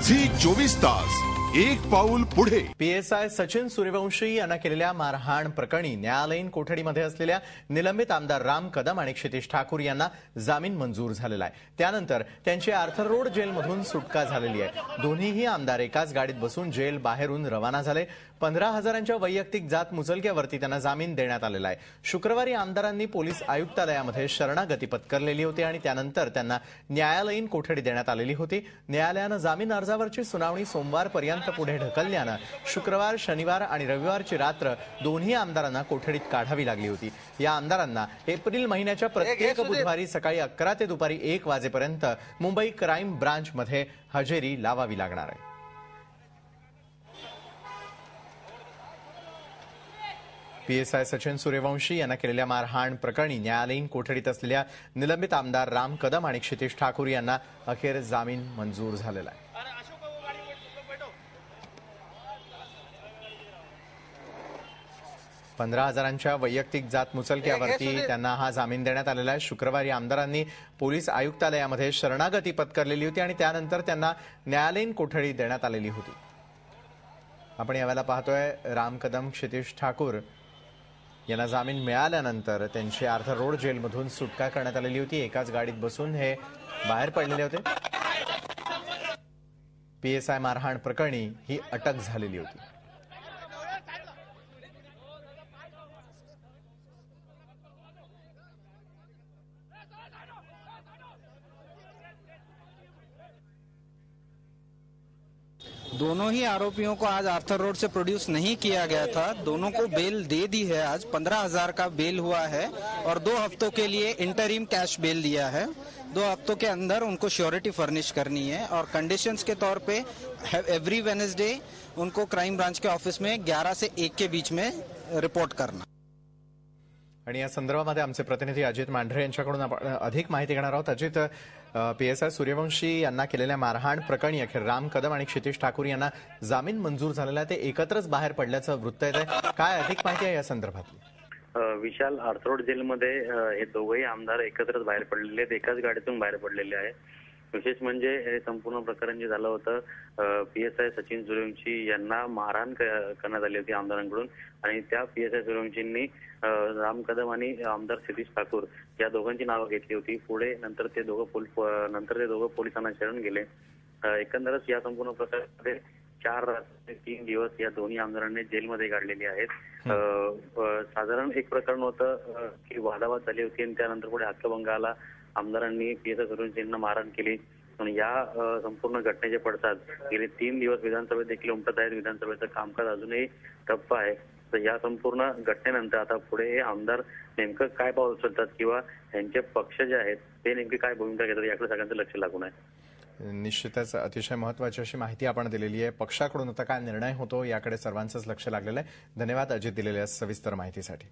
Zee 24 तास एक पाऊल पुढे। पीएसआय सचिन सूर्यवंशी यांना केलेल्या मारहाण प्रकरणी न्यायालयीन कोठडीमध्ये असलेल्या निलंबित आमदार राम कदम आणि क्षितिज ठाकूर यांना जामीन मंजूर झालेला आहे। त्यानंतर त्यांची आर्थर रोड जेलमधून सुटका झालेली आहे। दोन्हीही आमदार एकाच गाडीत बसून जेल बाहेरून रवाना झाले। 15,000च्या वैयक्तिक जात मुचलक्यावरती त्यांना जामीन देण्यात आलेला आहे। शुक्रवारी आमदारांनी पोलीस आयुक्तालयामध्ये शरणागती पत्करलेली होती आणि त्यानंतर त्यांना न्यायालयीन कोठडी देण्यात आलेली होती। न्यायालयानं जामीन अर्जावरची सुनावणी सोमवारपर्यंत पुढे ढकलल्यानं शुक्रवार, शनिवार आणि रविवारची रात्र दोन्ही आमदारांना कोठडीत काढावी लागली होती। या आमदारांना एप्रिल महिन्याच्या प्रत्येक बुधवारी सकाळी 11 ते दुपारी 1 वाजेपर्यंत मुंबई क्राईम ब्रांचमध्ये हजेरी लावावी लागणार आहे। पीएसआय सचिन सूर्यवंशी यांना केलेल्या मारहाण प्रकरणी न्यायालयीन कोठडीत असलेल्या निलंबित आमदार राम कदम आणि क्षितिज ठाकूर यांना अखेर जामीन मंजूर झालेला आहे। 15,000च्या वैयक्तिक जात मुचलक्यावरती त्यांना हा जामीन देण्यात आलेला आहे। शुक्रवारी आमदारांनी पोलीस आयुक्तालयामध्ये शरणागती पत्करलेली होती आणि त्यानंतर त्यांना न्यायालयीन कोठडी देण्यात आलेली होती। आपण यावेळेला पाहतोय राम कदम, क्षितिज ठाकूर यांना जामीन मिळाल्यानंतर त्यांची आर्थर रोड जेलमधून सुटका करण्यात आलेली होती। एकाच गाडीत बसून हे बाहेर पडलेले होते। पीएसआय मारहाण प्रकरणी ही अटक झालेली होती। दोनों ही आरोपियों को आज आर्थर रोड से प्रोड्यूस नहीं किया गया था। दोनों को बेल दे दी है। आज 15,000 का बेल हुआ है और 2 हफ्तों के लिए इंटरिम कैश बेल दिया है। 2 हफ्तों के अंदर उनको श्योरिटी फर्निश करनी है और कंडीशंस के तौर पे एवरी वेडनेसडे उनको क्राइम ब्रांच के ऑफिस में 11 से 1 के बीच में रिपोर्ट करना। आणि या संदर्भामध्ये आमचे प्रतिनिधी अजित मांढरे यांच्याकडून आपण अधिक माहिती घेणार आहोत। अजित, पीएसआय सूर्यवंशी यांना केलेल्या मारहाण प्रकरणी अखेर राम कदम आणि क्षितिज ठाकूर यांना जामीन मंजूर झालेला आहे। ते एकत्रच बाहेर पडल्याचं वृत्त येत आहे। काय अधिक माहिती आहे या संदर्भातली? विशाल, आर्थर रोड जेलमध्ये हे दोघेही आमदार एकत्रच बाहेर पडलेले आहेत, एकाच गाडीतून बाहेर पडलेले आहे। विशेष म्हणजे हे संपूर्ण प्रकरण जे झालं होतं, पीएसआय सचिन सूर्यवंशी यांना मारहाण करण्यात आली होती आमदारांकडून आणि त्या पीएसआय सूर्यवंशींनी राम कदम आणि आमदार क्षितिज ठाकूर या दोघांची नावं घेतली होती। पुढे नंतर ते दोघं पोलिसांना शरण गेले। एकंदरच या संपूर्ण प्रकारामध्ये 4 रात्री 3 दिवस या दोन्ही आमदारांनी जेलमध्ये काढलेली आहेत। साधारण एक प्रकरण होतं की वादावाद झाली होती आणि त्यानंतर पुढे हक्कभंग आला। आमदारांनी पीएसआय सूर्यवंशींना मारहाण केली आणि या संपूर्ण घटनेचे पडसाद गेले 3 दिवस विधानसभेत देखील उमटत आहेत। विधानसभेचं कामकाज अजूनही ठप्प आहे। तर या संपूर्ण घटनेनंतर आता पुढे हे आमदार नेमकं काय पाऊल उचलतात किंवा त्यांचे पक्ष जे आहेत ते नेमकी काय भूमिका घेतात याकडे सगळ्यांचं लक्ष लागून आहे। निश्चितच अतिशय महत्त्वाची अशी माहिती आपण दिलेली आहे। पक्षाकडून आता काय निर्णय होतो याकडे सर्वांचंच लक्ष लागलेलं आहे। धन्यवाद अजित दिलेल्या सविस्तर माहितीसाठी।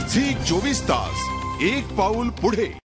झी 24 तास एक पाऊल पुढे।